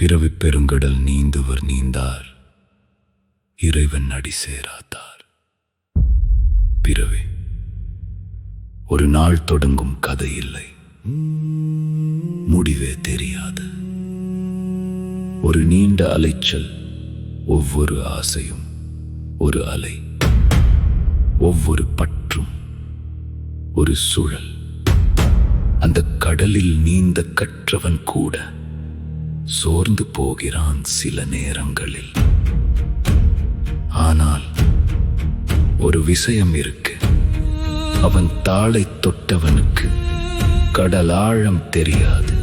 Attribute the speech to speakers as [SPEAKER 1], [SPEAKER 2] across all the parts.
[SPEAKER 1] பிறவி பெருங்கடல் நீந்துவர் நீந்தார், இறைவன் அடி சேராதார். பிறவி ஒரு நாள் தொடங்கும் கதை இல்லை, முடிவே தெரியாது. ஒரு நீண்ட அலைச்சல், ஒவ்வொரு ஆசையும் ஒரு அலை, ஒவ்வொரு பற்றும் ஒரு சுழல். அந்த கடலில் நீந்த கற்றவன் கூட சோர்ந்து போகிறான் சில நேரங்களில். ஆனால் ஒரு விஷயம் இருக்கு, அவன் தாளை தொட்டவனுக்கு கடலாழம் தெரியாது.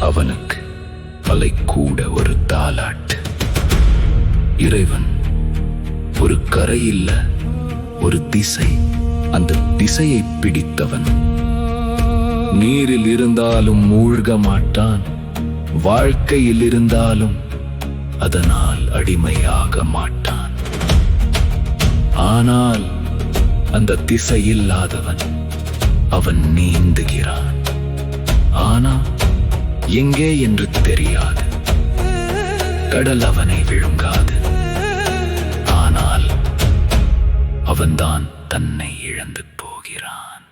[SPEAKER 1] அவனுக்கு அலை கூட ஒரு தாலாட்டு. இறைவன் ஒரு கரை இல்ல, ஒரு திசை. அந்த திசையை பிடித்தவன் நீரில் இருந்தாலும் மூழ்க மாட்டான், வாழ்க்கையில் இருந்தாலும் அதனால் அடிமையாக மாட்டான். ஆனால் அந்த திசை இல்லாதவன், அவன் நீந்துகிறான். ஆனால் எங்கே என்று தெரியாது. கடல் அவனை விழுங்காது, ஆனால் அவன்தான் தன்னை இழந்து போகிறான்.